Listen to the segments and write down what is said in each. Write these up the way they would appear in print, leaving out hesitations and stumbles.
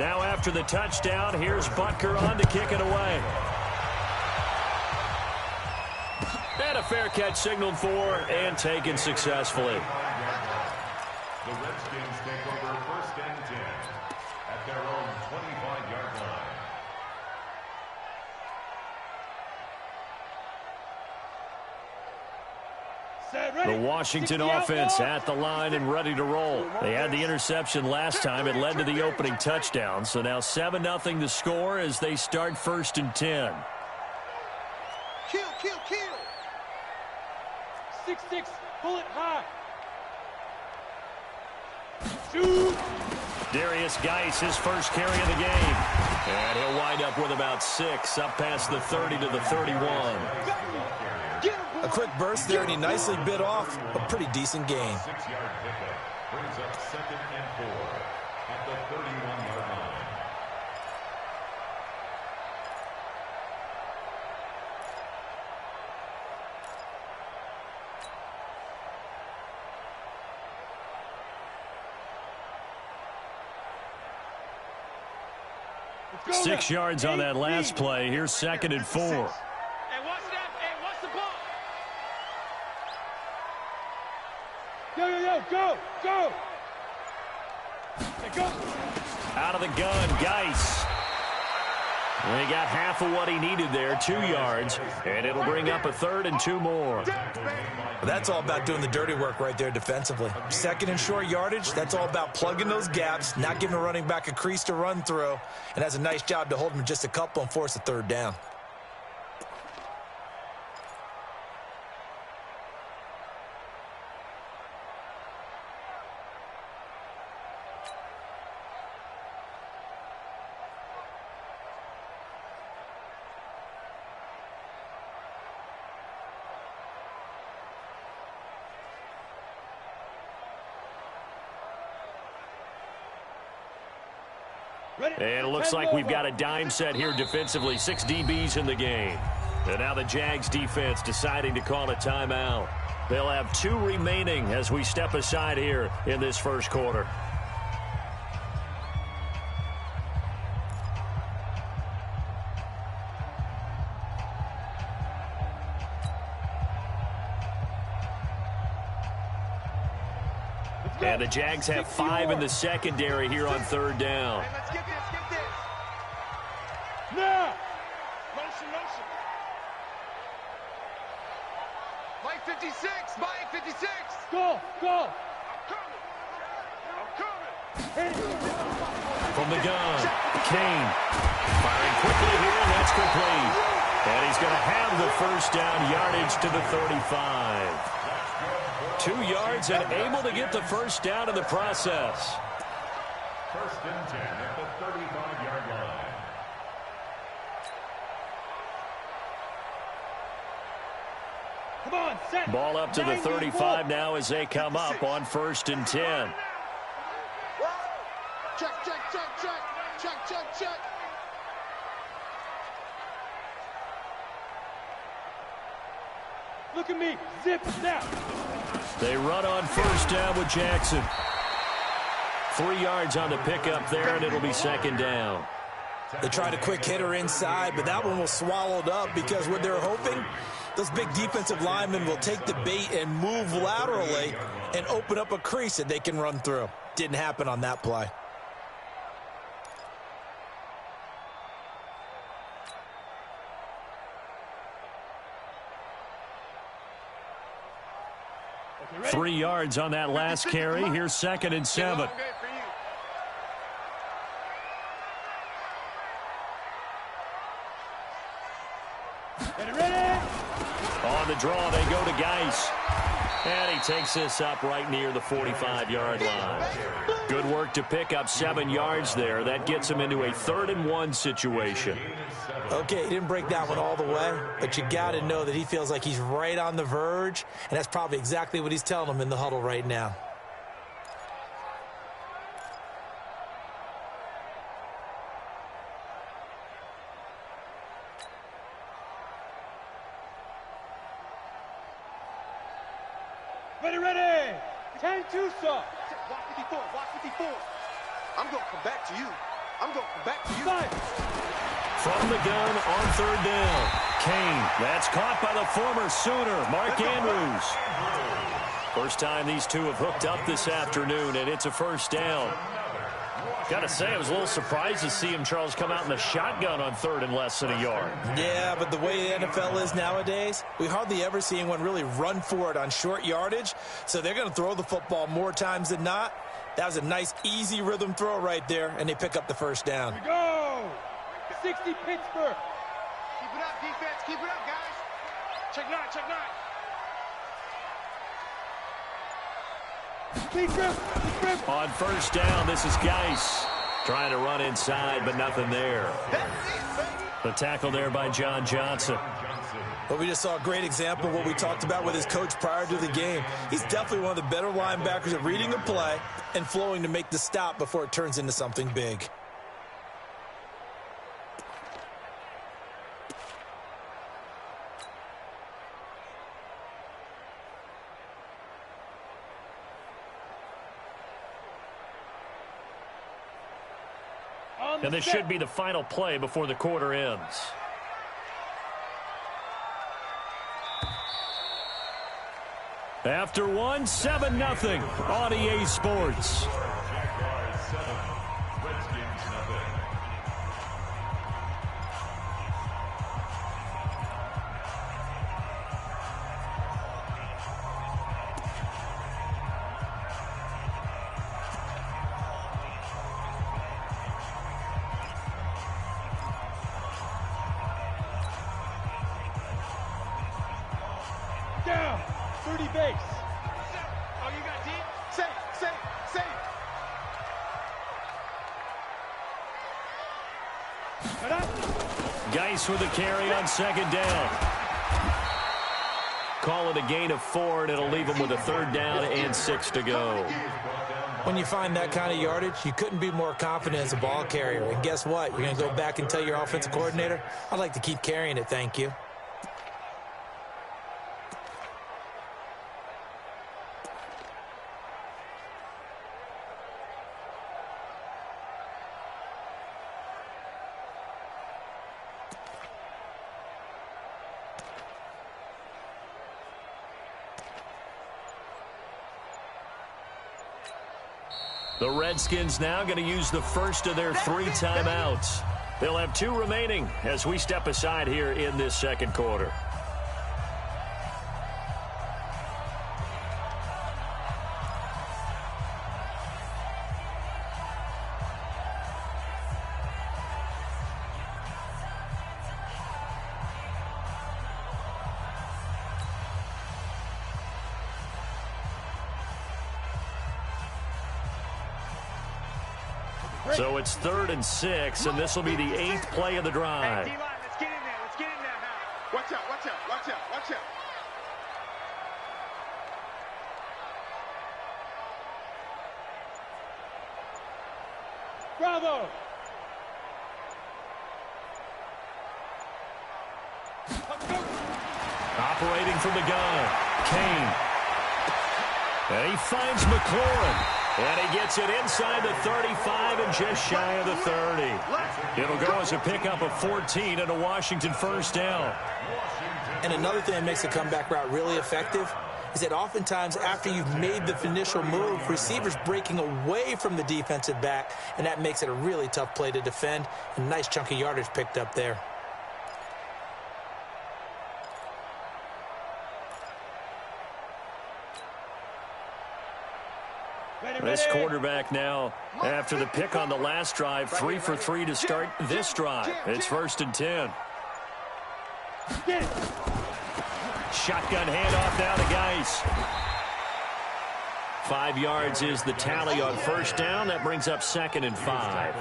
Now after the touchdown, here's Butker on to kick it away. And a fair catch signaled for and taken successfully. The Redskins take over 1st and 10 at their own 25-yard line. The Washington offense at the line and ready to roll. They had the interception last time. It led to the opening touchdown. So now 7-0 the score as they start 1st and 10. Kill. 6-6, pull it high. Shoot. Darius Geis, his first carry of the game. And he'll wind up with about 6, up past the 30 to the 31. A quick burst there, and he nicely bit off a pretty decent gain. 6-yard pickup brings up 2nd and 4 at the 31-yard line. Go 6 now. yards on that last 8. play. Here's 2nd and 4. Hey, watch that. Hey, watch the ball. Go. Hey, go. Out of the gun, Geis. And he got half of what he needed there, 2 yards. And it'll bring up a 3rd and 2 more. That's all about doing the dirty work right there defensively. 2nd and short yardage, that's all about plugging those gaps, not giving a running back a crease to run through, and has a nice job to hold him just a couple and force a 3rd down. And it looks like we've got a dime set here defensively. 6 DBs in the game. And now the Jags defense deciding to call a timeout. They'll have 2 remaining as we step aside here in this first quarter. And the Jags have 5 in the secondary here on 3rd down. Let's get this. Now. Motion. Mike 56. Go. I'm coming. From the gun, Kane firing quickly here, and that's complete. And he's going to have the 1st down yardage to the 35. 2 yards and able to get the 1st down in the process. 1st and 10 at the 35-yard line. Come on, set. Ball up to the 35 now as they come up on 1st and 10. Check. Look at me. Zip snap. They run on 1st down with Jackson. 3 yards on the pickup there, and it'll be 2nd down. They tried a quick hitter inside, but that one was swallowed up because what they're hoping, those big defensive linemen will take the bait and move laterally and open up a crease that they can run through. Didn't happen on that play. Okay, 3 yards on that last carry. Here's 2nd and 7. On the draw, they go to Geis. And he takes this up right near the 45-yard line. Good work to pick up 7 yards there. That gets him into a 3rd and 1 situation. Okay, he didn't break that one all the way, but you got to know that he feels like he's right on the verge, and that's probably exactly what he's telling them in the huddle right now. Ready. 10-2, sir. Watch 54. I'm going to come back to you. I'm going back to you. From the gun on third down. Kane, that's caught by the former Sooner, Mark Andrews. First time these two have hooked up this afternoon, and it's a first down. Got to say, I was a little surprised to see him, Charles, come out in the shotgun on third and less than a yard. Yeah, but the way the NFL is nowadays, we hardly ever see anyone really run for it on short yardage, so they're going to throw the football more times than not. That was a nice, easy rhythm throw right there, and they pick up the first down. Here we go. 60 Pittsburgh. Keep it up, defense. Keep it up, guys. Check nine, check nine. Big rip. On first down, this is Geis trying to run inside, but nothing there. The tackle there by John Johnson. Well, we just saw a great example of what we talked about with his coach prior to the game. He's definitely one of the better linebackers at reading a play and flowing to make the stop before it turns into something big. And this should be the final play before the quarter ends. After one, 7-0 on EA Sports. Down. 30 base. Oh, you got deep? Safe. Geis with the carry on second down. Call it a gain of 4, and it'll leave him with a third down and 6 to go. When you find that kind of yardage, you couldn't be more confident as a ball carrier. And guess what? You're going to go back and tell your offensive coordinator, I'd like to keep carrying it, thank you. The Redskins now going to use the first of their 3 timeouts. They'll have 2 remaining as we step aside here in this second quarter. So it's 3rd and 6, and this will be the 8th play of the drive. Hey, D-line, let's get in there. Let's get in there now. Watch out. Bravo. Operating from the gun, Kane. And he finds McLaurin. And he gets it inside the 35 and just shy of the 30. It'll go as a pickup of 14 and a Washington first down. And another thing that makes a comeback route really effective is that oftentimes after you've made the initial move, receivers breaking away from the defensive back, and that makes it a really tough play to defend. A nice chunk of yardage picked up there. This quarterback now, after the pick on the last drive, 3 for 3 to start this drive. It's 1st and 10. Shotgun handoff now to Geis. 5 yards is the tally on first down. That brings up 2nd and 5.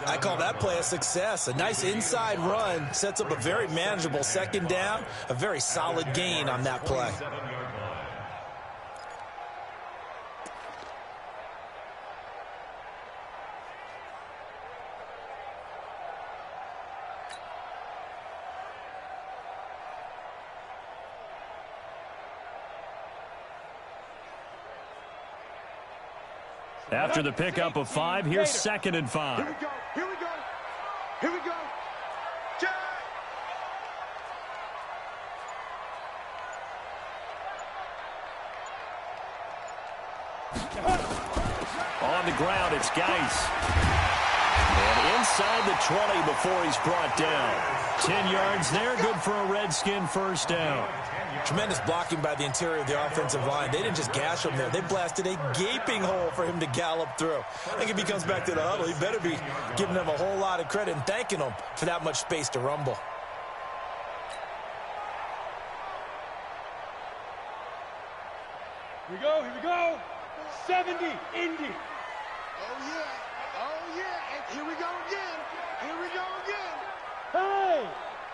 I call that play a success. A nice inside run sets up a very manageable second down. A very solid gain on that play. After the pickup of 5, here's 2nd and 5. Here we go. Here we go. Here we go. Jack! On the ground, it's Geis. And inside the 20 before he's brought down. 10 yards there, good for a Redskin first down. Tremendous blocking by the interior of the offensive line. They didn't just gash him there. They blasted a gaping hole for him to gallop through. I think if he comes back to the huddle, he better be giving them a whole lot of credit and thanking them for that much space to rumble. Here we go. Here we go. 70, Indy. Oh, yeah. Oh, yeah. And here we go again. Here we go again. Hey!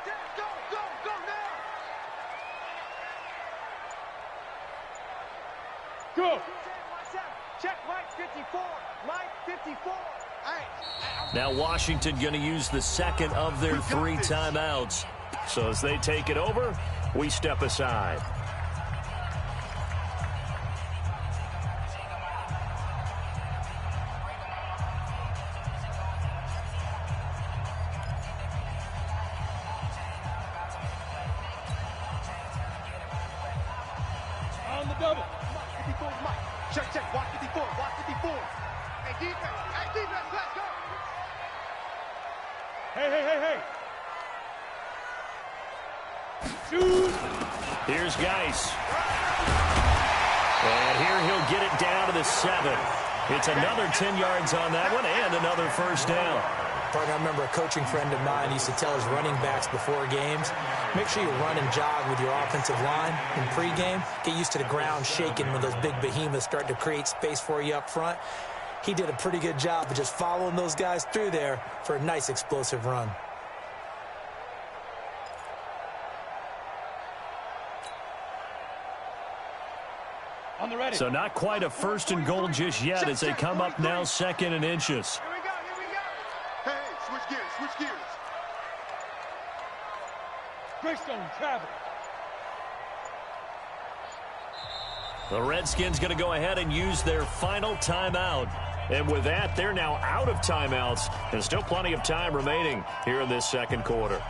Jack, go, go, go now. Go. Watch out. Check Mike 54. Mike 54. Hey. Now Washington going to use the second of their 3 timeouts. So as they take it over, we step aside. On the double. 54 Mike. Check. Watch 54. Watch 54. Hey, defense. Hey, defense. Let's go. Hey. Shoot. Here's Geis. And here he'll get it down to the 7. It's another 10 yards on that one and another first down. Partner, I remember a coaching friend of mine used to tell his running backs before games, make sure you run and jog with your offensive line in pregame. Get used to the ground shaking when those big behemoths start to create space for you up front. He did a pretty good job of just following those guys through there for a nice explosive run. On the ready. So not quite a 1st and goal just yet as they come up now 2nd and inches. Here we go. Hey, switch gears. Greystone travel. The Redskins going to go ahead and use their final timeout. And with that, they're now out of timeouts. There's still plenty of time remaining here in this second quarter.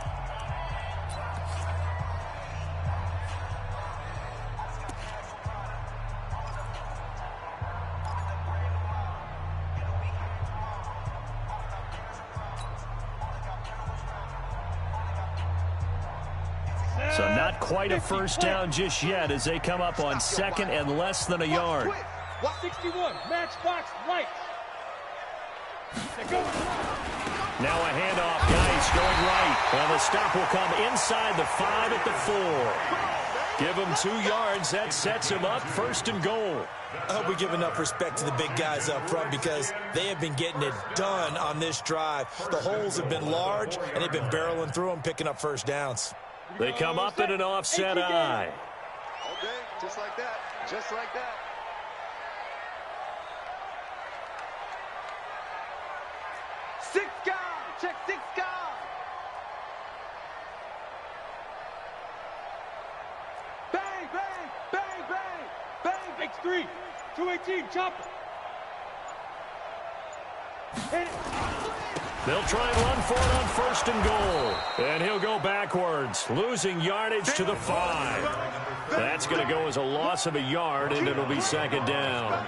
So not quite a first down just yet as they come up on 2nd and less than a yard. 61, matchbox lights. Go. Now a handoff, Geis going right. And the stop will come inside the 5 at the 4. Give him 2 yards. That sets him up 1st and goal. I hope we give enough respect to the big guys up front because they have been getting it done on this drive. The holes have been large, and they've been barreling through them, picking up first downs. They come up in an offset eye. Okay, just like that. Just like that. Six guys. Check 6 guys. Bang, bang, bang, bang, bang. X3, 218, chopper. Hit it. They'll try and run for it on 1st and goal. And he'll go backwards, losing yardage to the 5. That's going to go as a loss of a yard, and it'll be 2nd down.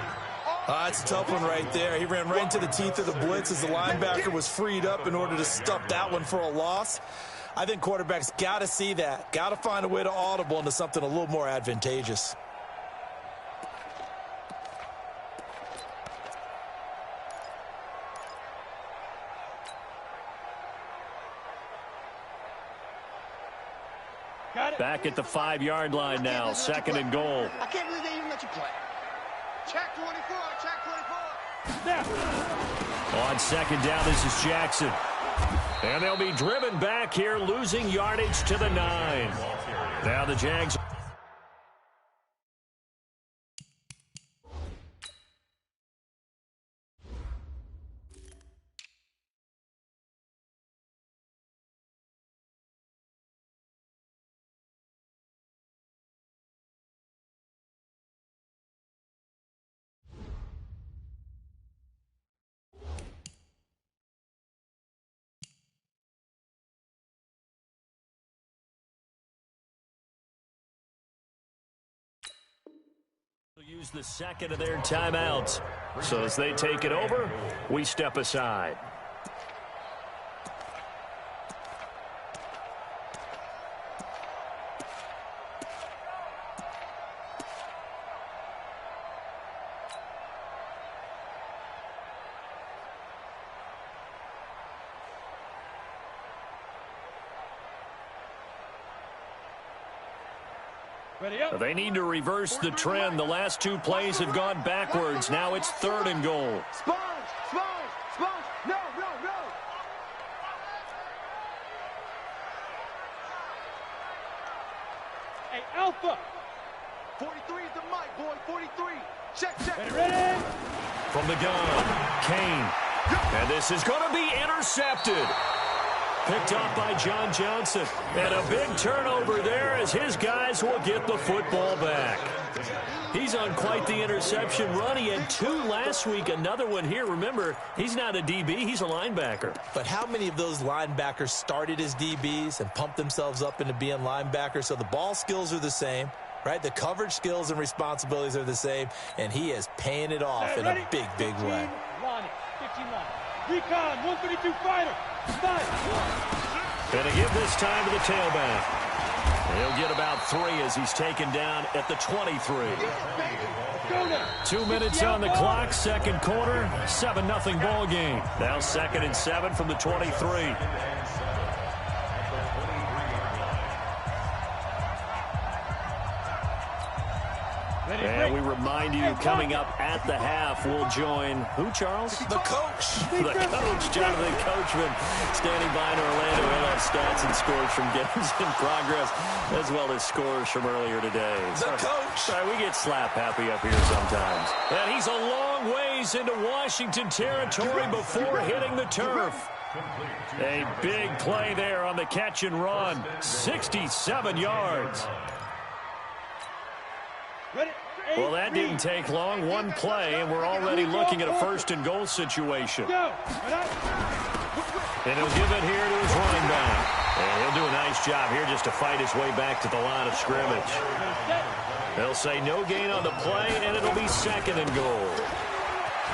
That's a tough one right there. He ran right into the teeth of the blitz as the linebacker was freed up in order to stuff that one for a loss. I think quarterbacks got to see that. Got to find a way to audible into something a little more advantageous. Back at the 5-yard line now, 2nd and goal. I can't believe they even let you play. Check 24, check 24. Now. On 2nd down, this is Jackson. And they'll be driven back here, losing yardage to the 9. Now the Jags use the second of their timeouts. So as they take it over, we step aside. They need to reverse the trend. The last two plays have gone backwards. Now it's 3rd and goal. Sponge! No! Hey, Alpha! 43 is the mic, boy. 43. Check. Ready? From the gun, Kane. And this is going to be intercepted. Picked up by John Johnson. And a big turnover there as his guys will get the football back. He's on quite the interception run. He had 2 last week, another one here. Remember, he's not a DB, he's a linebacker. But how many of those linebackers started as DBs and pumped themselves up into being linebackers? So the ball skills are the same, right? The coverage skills and responsibilities are the same, and he is paying it off in a big way. 15 line. Recon, 152 fighter. 5. Going to give this time to the tailback. He'll get about 3 as he's taken down at the 23. 2 minutes on the clock, second quarter, 7-0 ball game. Now 2nd and 7 from the 23. And we remind you, coming up at the half, we'll join who, Charles? The coach. The coach, Jonathan Coachman, standing by in Orlando. He'll have stats and scores from games in progress, as well as scores from earlier today. The coach. Sorry, we get slap happy up here sometimes. And he's a long ways into Washington territory before hitting the turf. A big play there on the catch and run. 67 yards. Well, that didn't take long. One play, and we're already looking at a 1st and goal situation. And he'll give it here to his running back. And he'll do a nice job here just to fight his way back to the line of scrimmage. They'll say no gain on the play, and it'll be 2nd and goal.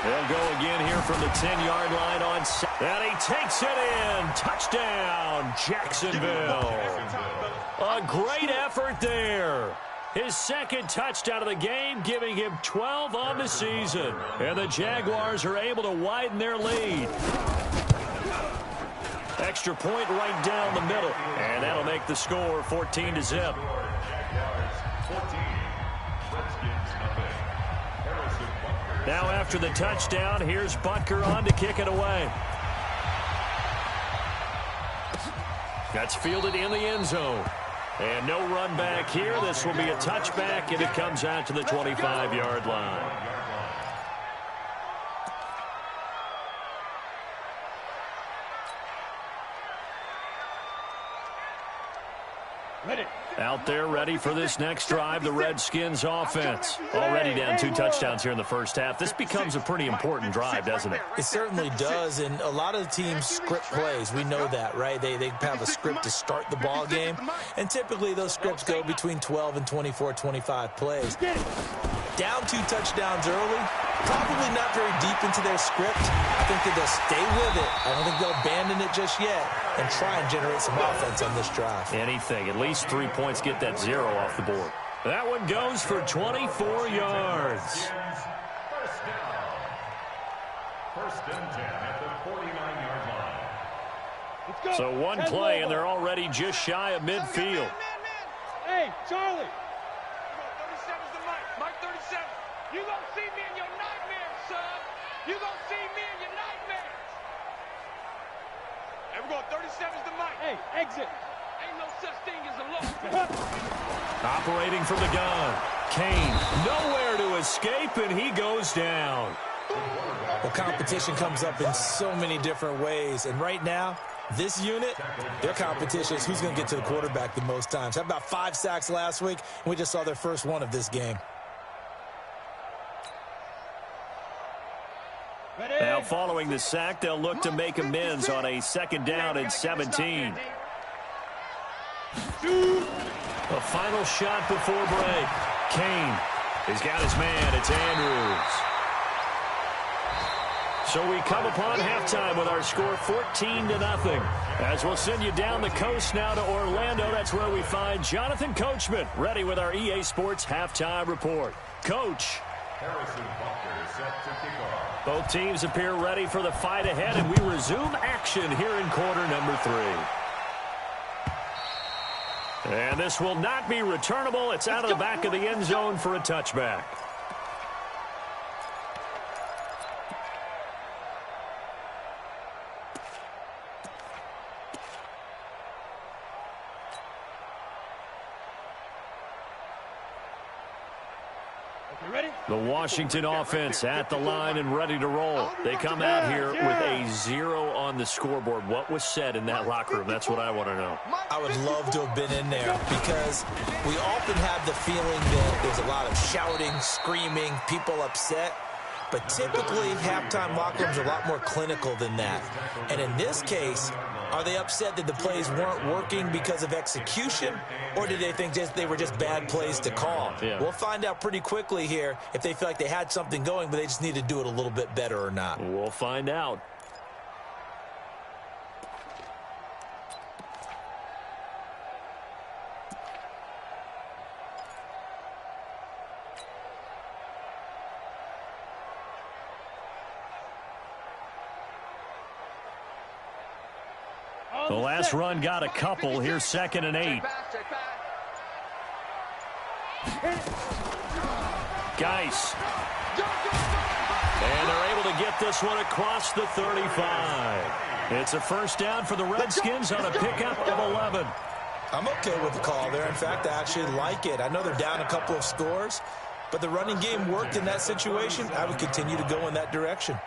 They'll go again here from the 10-yard line on. And he takes it in. Touchdown, Jacksonville. A great effort there. His 2nd touchdown of the game, giving him 12 on the season. And the Jaguars are able to widen their lead. Extra point right down the middle. And that'll make the score 14-0. Now after the touchdown, here's Butker on to kick it away. That's fielded in the end zone. And no run back here. This will be a touchback, and it comes out to the 25-yard line. Out there ready for this next drive, the Redskins offense. Already down 2 touchdowns here in the first half. This becomes a pretty important drive, doesn't it? It certainly does, and a lot of the teams script plays. We know that, right? They have a script to start the ball game, and typically those scripts go between 12 and 24, 25 plays. Down 2 touchdowns early, probably not very deep into their script. I think that they'll stay with it. I don't think they'll abandon it just yet and try and generate some offense on this drive. Anything. At least 3 points, get that 0 off the board. That one goes for 24 yards. First and 10 at the 49-yard line. So one play, and they're already just shy of midfield. Hey, Charlie. 37's the mic. Mike 37. You gonna see me in your nightmares, son. You gonna see me in your nightmares. Hey, we're going 37's the mic. Hey, exit. Ain't no such thing as a loss. Operating from the gun. Kane nowhere to escape, and he goes down. Well, competition comes up in so many different ways, and right now, this unit, their competition is who's going to get to the quarterback the most times. Had about 5 sacks last week, and we just saw their first one of this game. Now, following the sack, they'll look to make amends on a 2nd down and 17. A final shot before break. Kane He's got his man. It's Andrews. So we come upon halftime with our score 14-0. As we'll send you down the coast now to Orlando. That's where we find Jonathan Coachman ready with our EA Sports halftime report. Coach. Harrison Butker is set to kick off. Both teams appear ready for the fight ahead, and we resume action here in quarter number 3. And this will not be returnable. It's out of the back of the end zone for a touchback. The Washington offense at the line and ready to roll. They come out here with a 0 on the scoreboard. What was said in that locker room? That's what I want to know. I would love to have been in there because we often have the feeling that there's a lot of shouting, screaming, people upset. But typically, halftime locker rooms are a lot more clinical than that. And in this case, are they upset that the plays weren't working because of execution, or did they think they were just bad plays to call? Yeah. We'll find out pretty quickly here if they feel like they had something going, but they just need to do it a little bit better or not. We'll find out. The last run got a couple. Here's 2nd and 8. Geis. And they're able to get this one across the 35. It's a first down for the Redskins on a pickup of 11. I'm okay with the call there. In fact, I actually like it. I know they're down a couple of scores, but the running game worked in that situation. I would continue to go in that direction.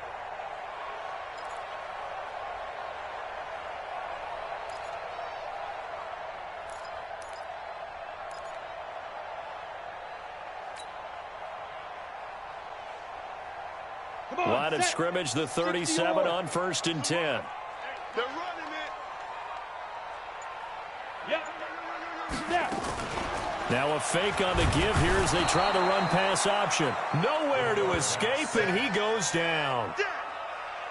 Line of scrimmage, the 37 on 1st and 10. They're running it. Yep. Snap. Now a fake on the give here as they try the run-pass option. Nowhere to escape, and he goes down.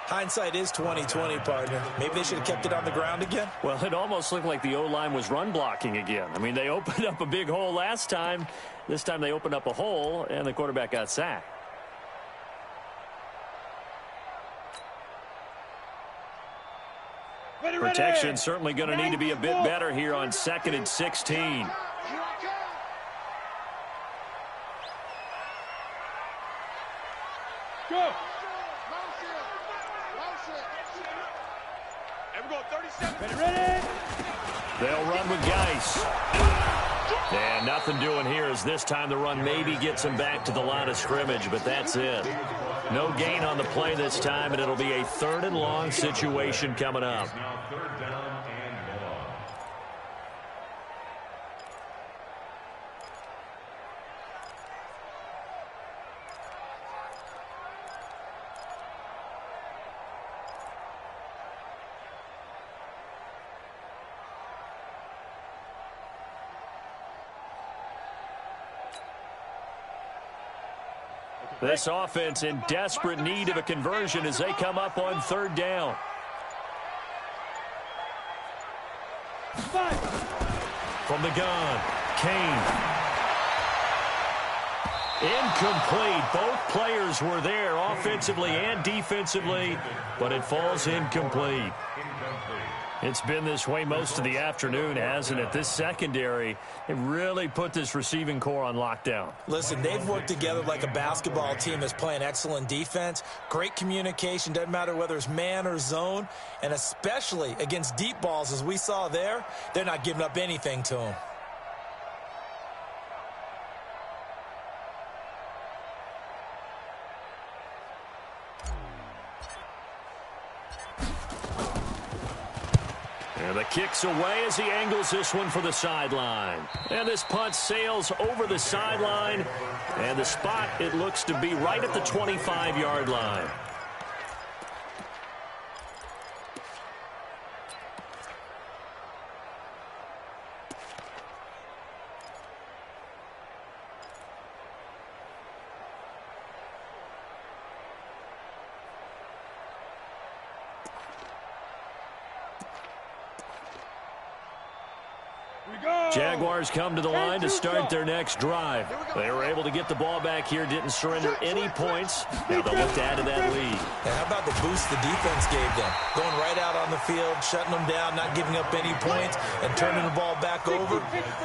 Hindsight is 20/20, partner. Maybe they should have kept it on the ground again. Well, it almost looked like the O-line was run blocking again. I mean, they opened up a big hole last time. This time they opened up a hole, and the quarterback got sacked. Protection certainly going to need to be a bit better here on 2nd and 16. Go. Everyone, 37. Ready. They'll run with Geis. And nothing doing here as this time the run maybe gets him back to the line of scrimmage, but that's it. No gain on the play this time, and it'll be a 3rd and long situation coming up. Now 3rd down and long. This offense in desperate need of a conversion as they come up on 3rd down. From the gun, Kane. Incomplete. Both players were there offensively and defensively, but it falls incomplete. It's been this way most of the afternoon, hasn't it? This secondary, it really put this receiving core on lockdown. Listen, they've worked together like a basketball team that's playing excellent defense. Great communication, doesn't matter whether it's man or zone, and especially against deep balls, as we saw there, they're not giving up anything to them. And the kick's away as he angles this one for the sideline. And this punt sails over the sideline. And the spot, it looks to be right at the 25-yard line. Jaguars come to the line to start their next drive. They were able to get the ball back here, didn't surrender any points. Now they'll look to add to that lead. And how about the boost the defense gave them? Going right out on the field, shutting them down, not giving up any points, and turning the ball back over.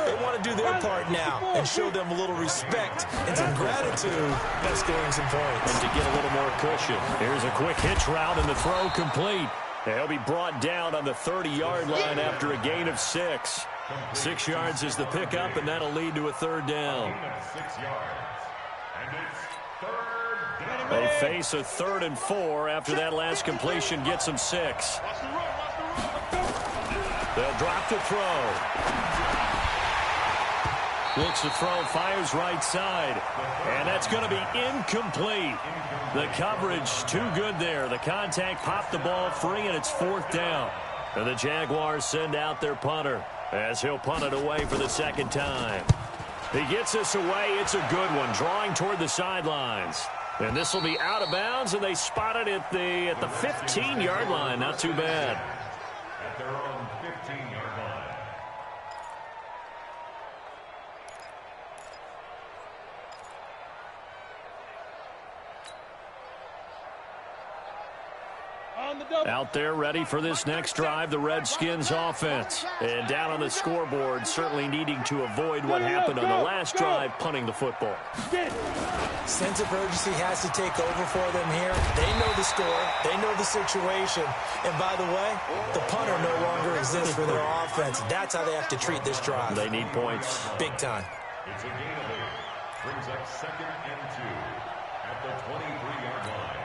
They want to do their part now and show them a little respect and some gratitude by scoring some points. And to get a little more cushion. Here's a quick hitch route and the throw complete. He'll be brought down on the 30-yard line after a gain of 6. 6 yards is the pickup, and that'll lead to a third down. 6 yards. And it's third down. They face a 3rd and 4 after that last completion gets them 6. They'll drop the throw. Looks to throw, fires right side. And that's going to be incomplete. The coverage too good there. The contact popped the ball free, and it's 4th down. And the Jaguars send out their punter as he'll punt it away for the 2nd time. He gets this away. It's a good one, drawing toward the sidelines. And this will be out of bounds, and they spot it at the 15-yard line. Not too bad. At their own 15-yard line. Out there ready for this next drive, the Redskins offense. And down on the scoreboard, certainly needing to avoid what happened on the last drive, punting the football. Sense of urgency has to take over for them here. They know the score. They know the situation. And by the way, the punter no longer exists for their offense. That's how they have to treat this drive. They need points. Big time. It's a gain of 8. Brings up 2nd and 2 at the 23-yard line.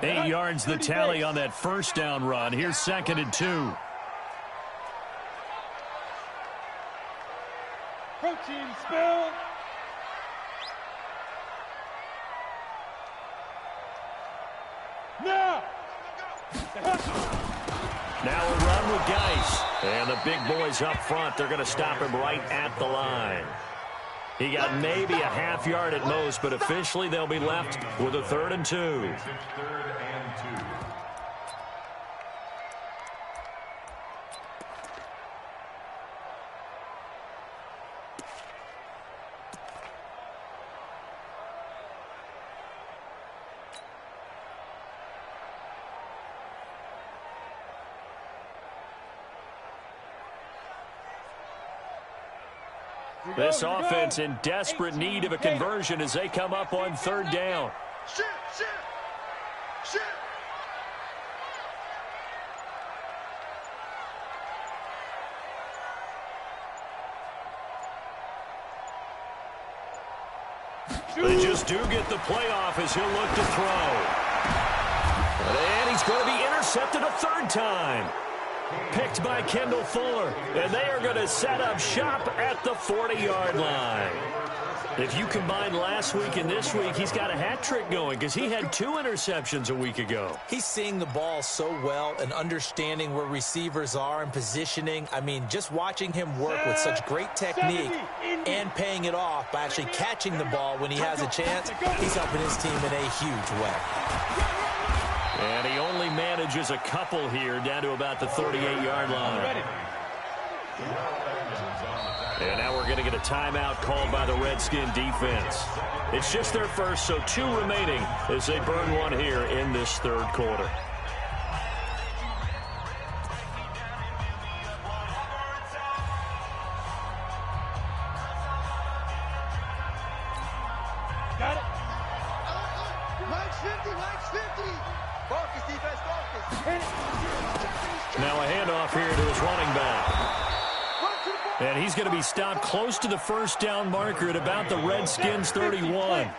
Eight yards the tally on that first down run. Here's 2nd and 2. Protein spill. Now. Now a run with Geis. And the big boys up front, they're going to stop him right at the line. He got maybe a half yard at most, but officially they'll be left with a 3rd and 2. It's 3rd and 2. This offense in desperate need of a conversion as they come up on 3rd down. They just do get the playoff as he'll look to throw. And he's going to be intercepted a 3rd time. Picked by Kendall Fuller, and they are going to set up shop at the 40-yard line. If you combine last week and this week, he's got a hat trick going because he had 2 interceptions a week ago. He's seeing the ball so well and understanding where receivers are and positioning. I mean, just watching him work with such great technique and paying it off by actually catching the ball when he has a chance, he's helping his team in a huge way. And he only manages a couple here down to about the 38-yard line. And now we're going to get a timeout called by the Redskin defense. It's just their first, so 2 remaining as they burn one here in this 3rd quarter. Got it. Line's 50, line's 50. Focus, defense, focus. Now a handoff here to his running back. And he's going to be stopped close to the 1st down marker at about the Redskins 31.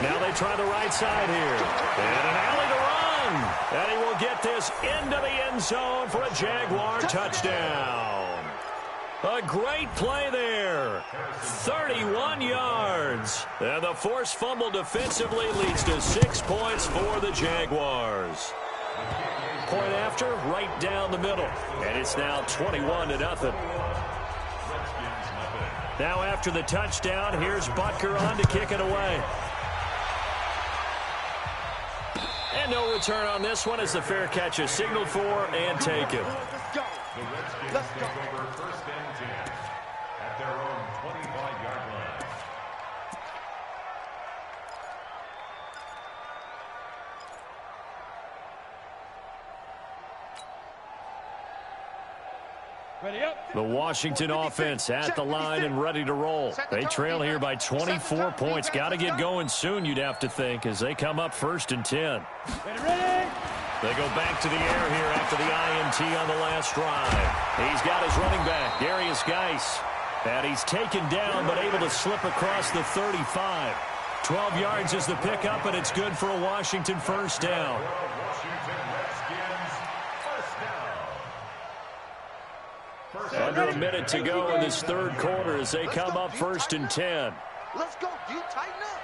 Now they try the right side here. And an alley to run. And he will get this into the end zone for a Jaguar touchdown. A great play there. 31 yards. And the forced fumble defensively leads to 6 points for the Jaguars. Point after, right down the middle. And it's now 21-0. Now after the touchdown, here's Butker on to kick it away. And no return on this one as the fair catch is signaled for and taken. The Redskins take over first and 10 at their own 25-yard line. Ready up. The Washington offense at the line and ready to roll. They trail here by 24 points. Got to get going soon, you'd have to think, as they come up first and 10. Ready. They go back to the air here after the INT on the last drive. He's got his running back, Darius Geis. And he's taken down but able to slip across the 35. 12 yards is the pickup, and it's good for a Washington first down. Washington Redskins first down. Under a minute to go in this third quarter as they come up first and 10. Let's go. Do you tighten up?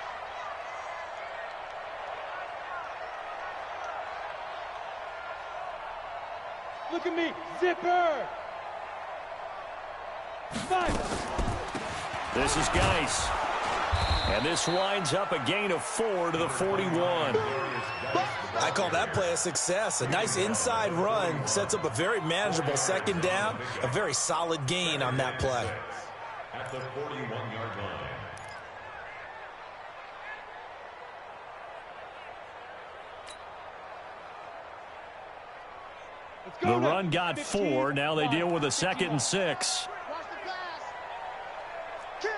Look at me. Zipper. 5. This is Geis. And this winds up a gain of 4 to the 41. I call that play a success. A nice inside run sets up a very manageable second down. A very solid gain on that play. At the 41-yard line. The run got 4. Now they deal with a 2nd and 6. Watch the pass. Kill.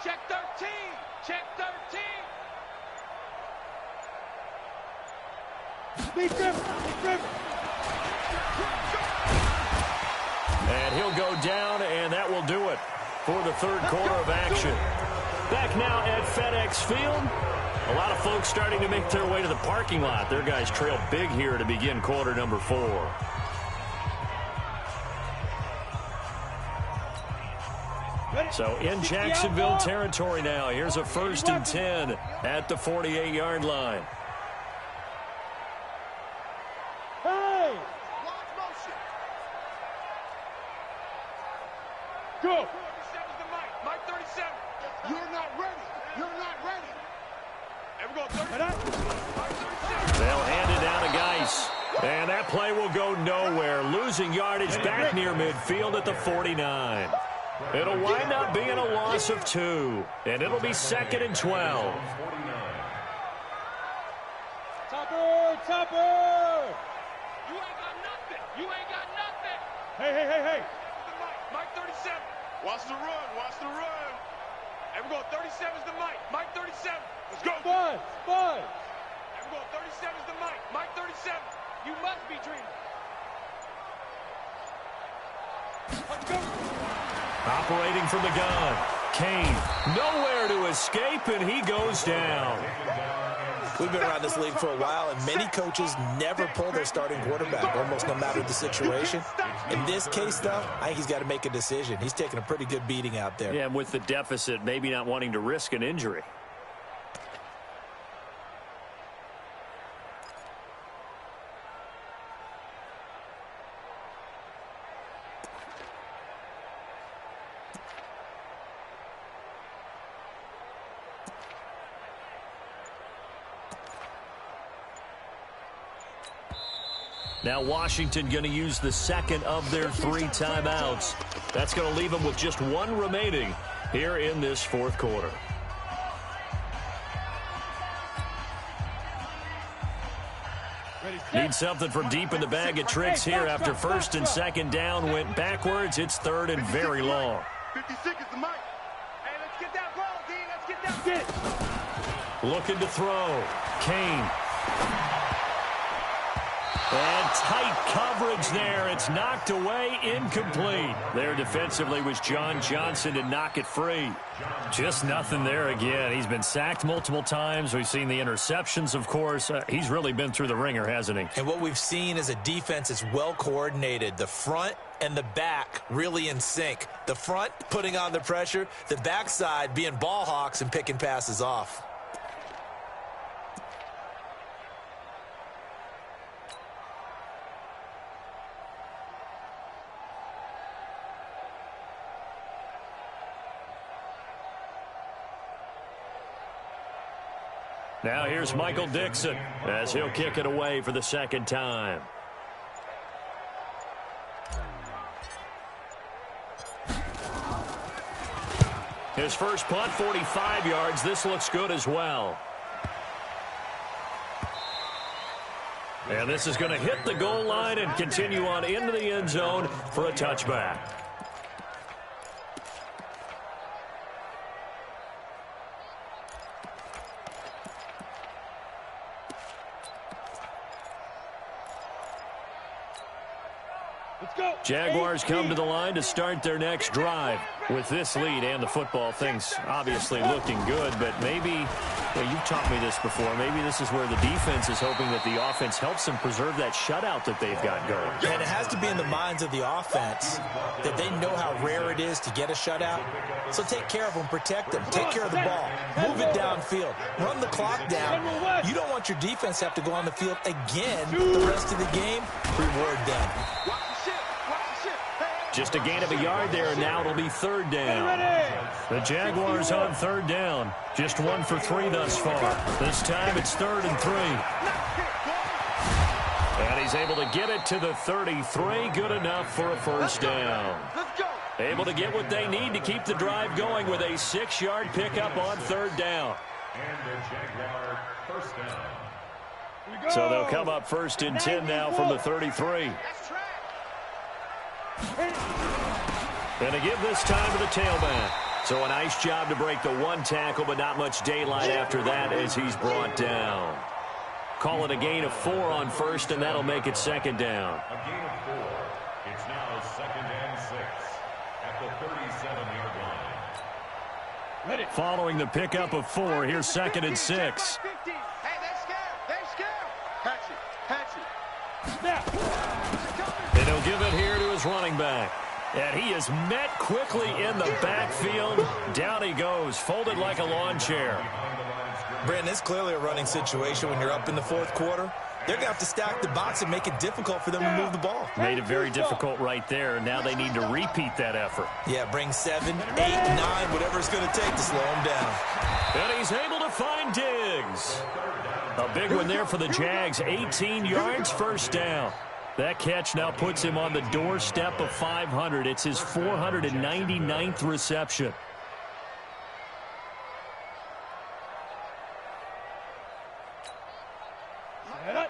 Check 13. Check 13. Big grip. And he'll go down, and that will do it for the third quarter of action. Back now at FedEx Field. A lot of folks starting to make their way to the parking lot. Their guys trail big here to begin quarter number 4. So in Jacksonville territory now. Here's a first and 10 at the 48-yard line. Hey. Watch motion. Go. 37's the mic. Mike 37. You're not ready. And we go 30. They'll hand it down to Geis. And that play will go nowhere. Losing yardage back near midfield at the 49. It'll wind up being a loss of 2. And it'll be 2nd and 12. Topper. You ain't got nothing. Hey. The mic. Mike 37. Watch the run. And we go 37's the mic. Mike 37. Let's go. Spud. And we go 37's the mic. Mike 37. You must be dreaming. Let's go. Operating from the gun. Kane nowhere to escape, and he goes down. We've been around this league for a while, and many coaches never pull their starting quarterback, almost no matter the situation. In this case, though, I think he's got to make a decision. He's taking a pretty good beating out there. Yeah, and with the deficit, maybe not wanting to risk an injury. Now Washington going to use the second of their 3 timeouts. That's going to leave them with just 1 remaining here in this fourth quarter. Need something from deep in the bag of tricks here after first and second down went backwards. It's 3rd and very long. 56 is the mic. Hey, let's get that ball, D. Let's get that. Looking to throw. Kane. And tight coverage there. It's knocked away, incomplete. There defensively was John Johnson to knock it free. Just nothing there again. He's been sacked multiple times. We've seen the interceptions, of course. He's really been through the ringer, hasn't he? And what we've seen is a defense that's well coordinated. The front and the back really in sync. The front putting on the pressure, the backside being ball hawks and picking passes off. Now here's Michael Dixon as he'll kick it away for the second time. His first punt, 45 yards. This looks good as well. And this is going to hit the goal line and continue on into the end zone for a touchback. Jaguars come to the line to start their next drive. With this lead and the football, things obviously looking good, but maybe, well, you've taught me this before, maybe this is where the defense is hoping that the offense helps them preserve that shutout that they've got going. And it has to be in the minds of the offense that they know how rare it is to get a shutout. So take care of them, protect them, take care of the ball, move it downfield, run the clock down. You don't want your defense to have to go on the field again the rest of the game. Reward them. Just a gain of a yard there, and now it'll be third down. The Jaguars on third down. Just 1 for 3 thus far. This time it's 3rd and 3. And he's able to get it to the 33. Good enough for a first down. Able to get what they need to keep the drive going with a 6-yard pickup on third down. And the Jaguar first down. So they'll come up 1st and 10 now from the 33. And to give this time to the tailback. So a nice job to break the 1 tackle, but not much daylight after that as he's brought down. Call it a gain of 4 on first, and that'll make it 2nd down. A gain of 4. It's now 2nd and 6 at the 37-yard line. Following the pickup of 4, here's 2nd and 6. Hey, they're scared. They're scared. Hatch it. Hatch it. And he'll give it here to his running back. And he is met quickly in the backfield. Down he goes, folded like a lawn chair. Brandon, it's clearly a running situation when you're up in the 4th quarter. They're going to have to stack the box and make it difficult for them to move the ball. Made it very difficult right there. Now they need to repeat that effort. Yeah, bring 7, 8, 9, whatever it's going to take to slow him down. And he's able to find Diggs. A big one there for the Jags. 18 yards, first down. That catch now puts him on the doorstep of 500. It's his 499th reception.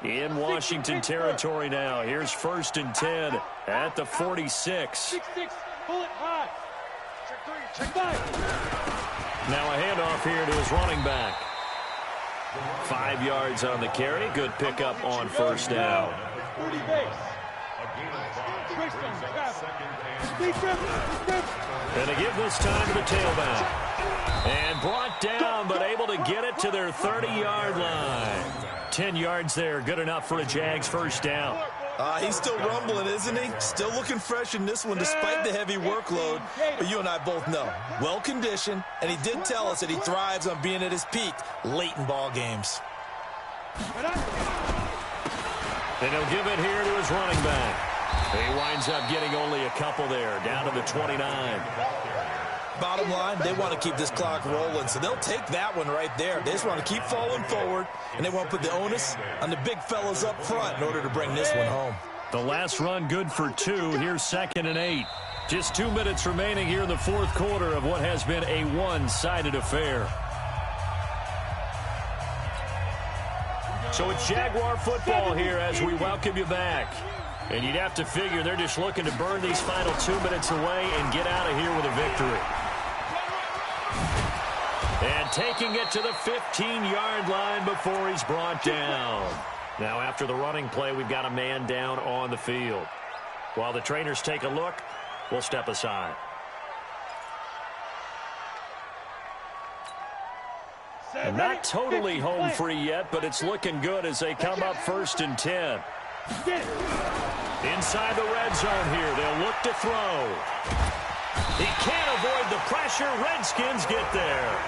In Washington territory now. Here's 1st and 10 at the 46. Pull it high. Check 3, check 5. Now a handoff here to his running back. 5 yards on the carry. Good pickup on first down. 40 base. Tricks on traffic. And to give this time to the tailback. And brought down, but able to get it to their 30-yard line. 10 yards there. Good enough for a Jags first down. He's still rumbling, isn't he? Still looking fresh in this one despite the heavy workload. But you and I both know, well-conditioned, and he did tell us that he thrives on being at his peak late in ball games. And he'll give it here to his running back. He winds up getting only a couple there, down to the 29. Bottom line, they want to keep this clock rolling, so they'll take that one right there. They just want to keep falling forward, and they want to put the onus on the big fellas up front in order to bring this one home. The last run good for 2. Here's 2nd and 8. Just 2 minutes remaining here in the 4th quarter of what has been a one-sided affair. So it's Jaguar football here as we welcome you back. And you'd have to figure they're just looking to burn these final 2 minutes away and get out of here with a victory. And taking it to the 15-yard line before he's brought down. Now after the running play, we've got a man down on the field. While the trainers take a look, we'll step aside. And not totally home free yet, but it's looking good as they come up 1st and 10. Inside the red zone here, they'll look to throw. He can't avoid the pressure. Redskins get there.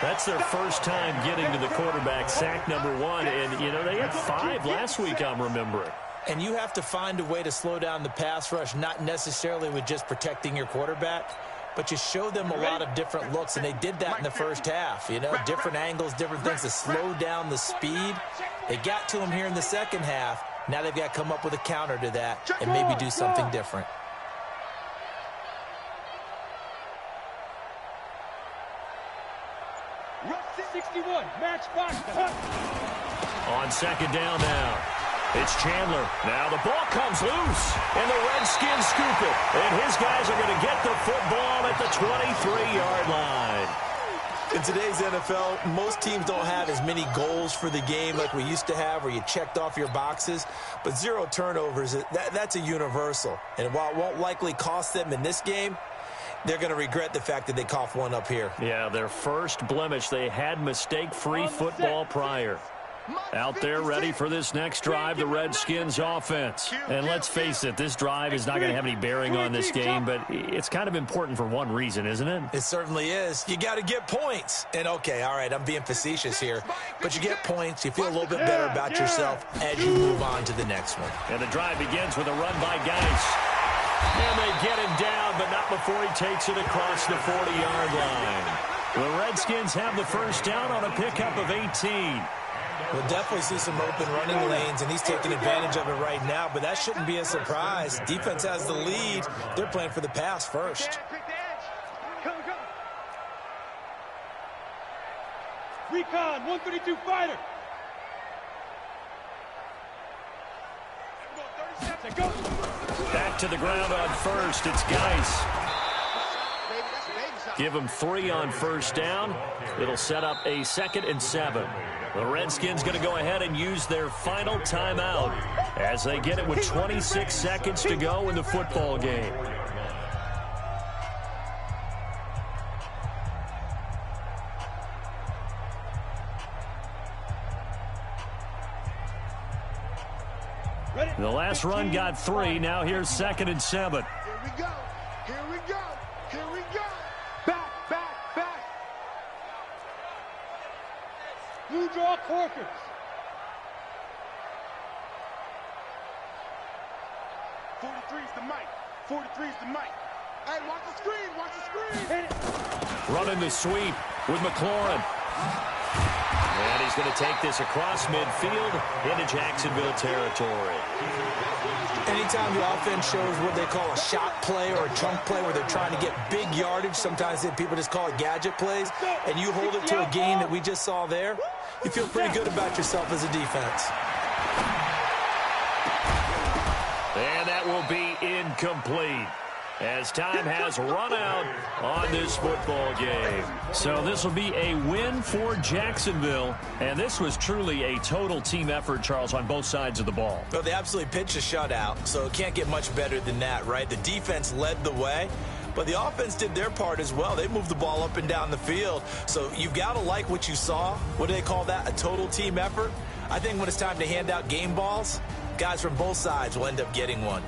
That's their first time getting to the quarterback, sack number 1. And, you know, they had 5 last week, I'm remembering. And you have to find a way to slow down the pass rush, not necessarily with just protecting your quarterback. but you show them a lot of different looks, and they did that in the first half. You know, different angles, different things to slow down the speed. They got to him here in the second half. Now they've got to come up with a counter to that and maybe do something different. On second down now, it's Chandler. Now the ball comes loose, and the Redskins scoop it. And his guys are going to get the football at the 23-yard line. In today's NFL, most teams don't have as many goals for the game like we used to have, where you checked off your boxes. But 0 turnovers, that's a universal. And while it won't likely cost them in this game, they're going to regret the fact that they coughed one up here. Yeah, their first blemish. They had mistake-free football prior. Out there ready for this next drive, the Redskins offense. And let's face it, this drive is not going to have any bearing on this game, but it's kind of important for one reason, isn't it? It certainly is. You got to get points. And, okay, all right, I'm being facetious here, but you get points. You feel a little bit better about yourself as you move on to the next one. And the drive begins with a run by Geis. And they get him down, but not before he takes it across the 40-yard line. The Redskins have the first down on a pickup of 18. We'll definitely see some open running lanes, and he's taking advantage of it right now, but that shouldn't be a surprise. Defense has the lead. They're playing for the pass first. Recon, 132 fighter. Back to the ground on first. It's Geis. Give him 3 on first down. It'll set up a 2nd and 7. The Redskins going to go ahead and use their final timeout as they get it with 26 seconds to go in the football game. The last run got 3. Now here's 2nd and 7. Here we go. Here we go. Here we go. Back, back, back. Blue draw Corkers. '43's the mic. 43's the mic. Hey, watch the screen. Watch the screen. Hit it. Running the sweep with McLaurin. And he's going to take this across midfield into Jacksonville territory. Anytime the offense shows what they call a shot play or a chunk play where they're trying to get big yardage, sometimes people just call it gadget plays, and you hold it to a gain that we just saw there, you feel pretty good about yourself as a defense. And that will be incomplete, as time has run out on this football game. So this will be a win for Jacksonville, and this was truly a total team effort, Charles, on both sides of the ball. Well, they absolutely pitched a shutout, so it can't get much better than that, right? The defense led the way, but the offense did their part as well. They moved the ball up and down the field, so you've got to like what you saw. What do they call that? A total team effort? I think when it's time to hand out game balls, guys from both sides will end up getting one.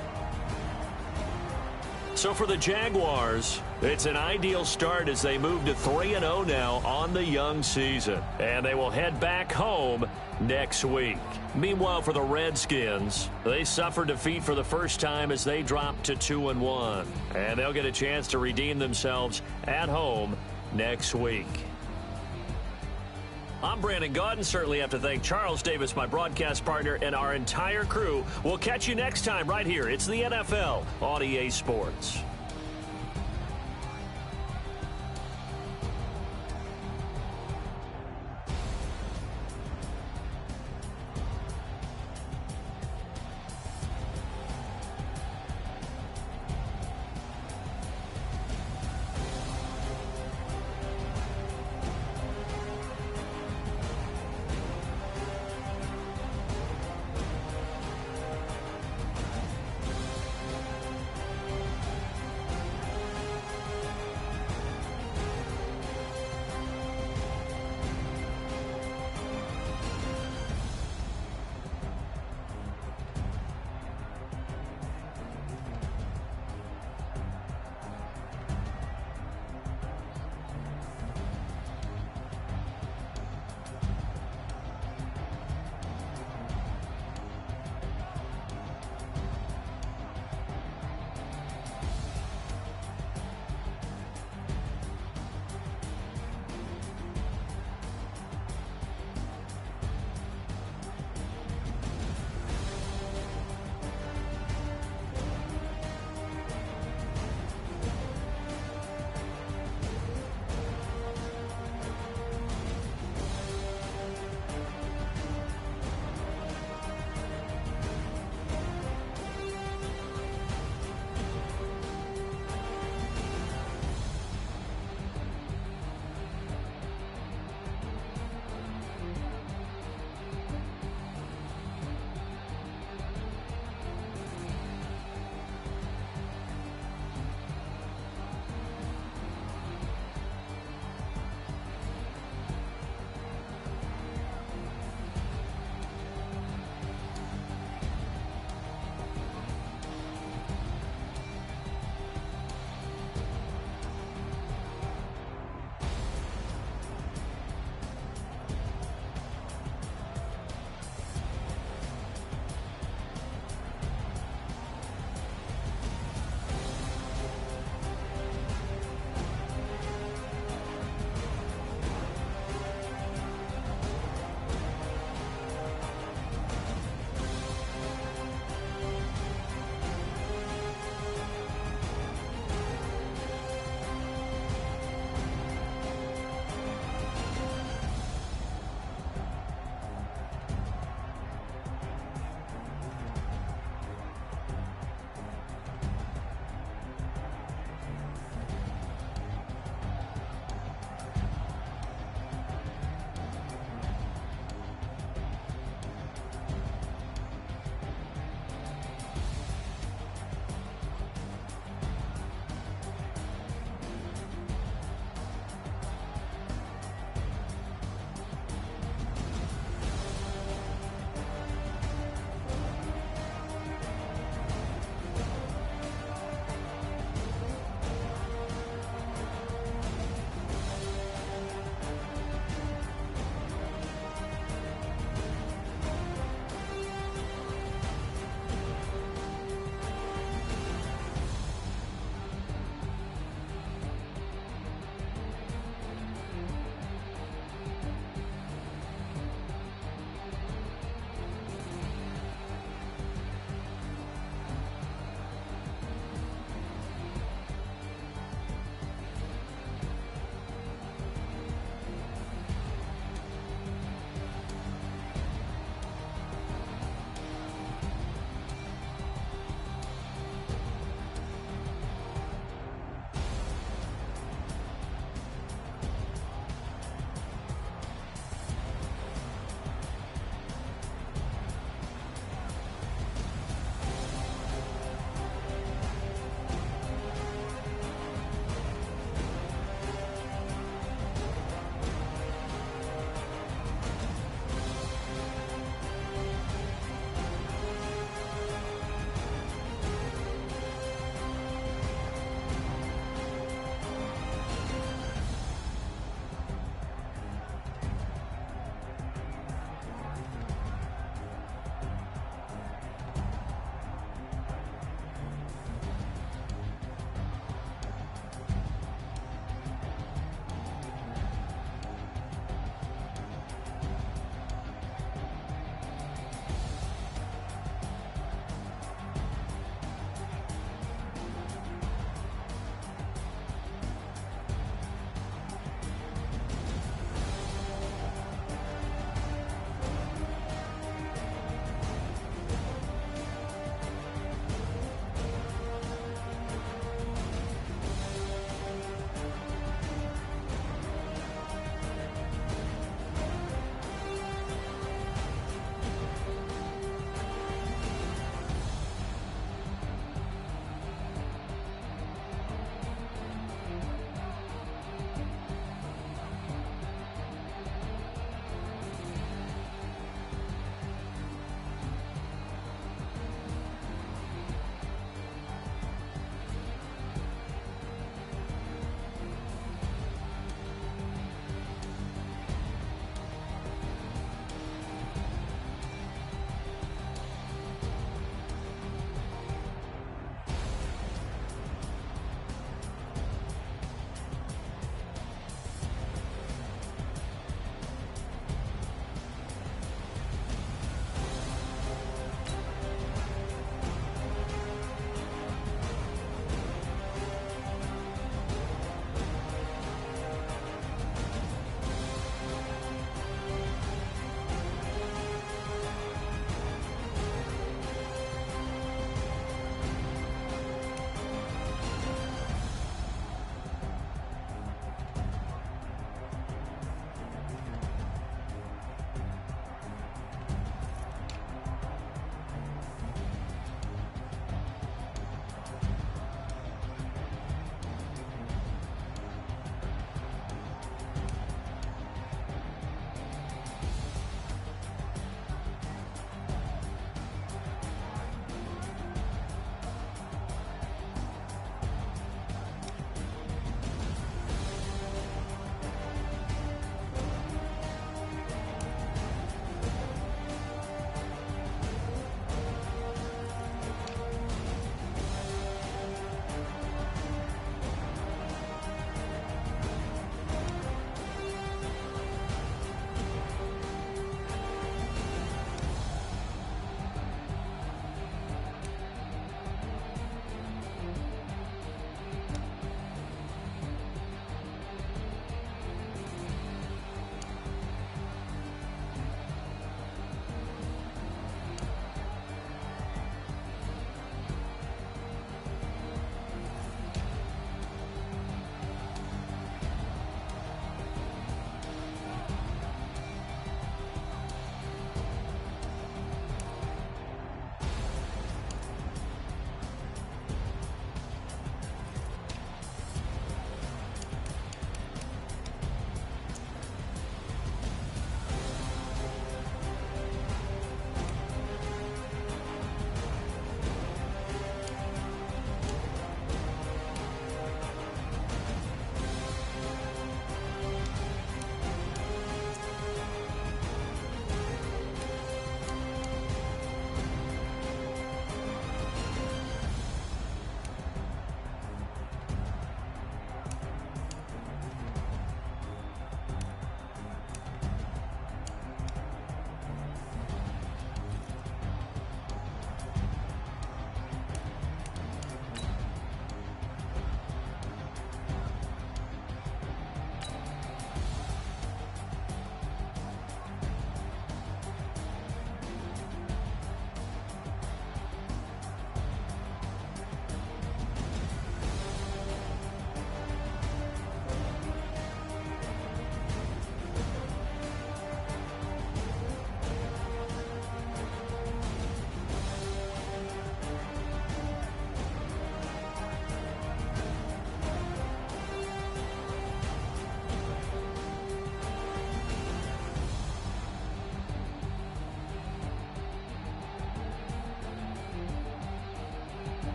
So for the Jaguars, it's an ideal start as they move to 3-0 now on the young season. And they will head back home next week. Meanwhile, for the Redskins, they suffered defeat for the first time as they dropped to 2-1. And they'll get a chance to redeem themselves at home next week. I'm Brandon Gaudin. Certainly have to thank Charles Davis, my broadcast partner, and our entire crew. We'll catch you next time right here. It's the NFL on EA Sports.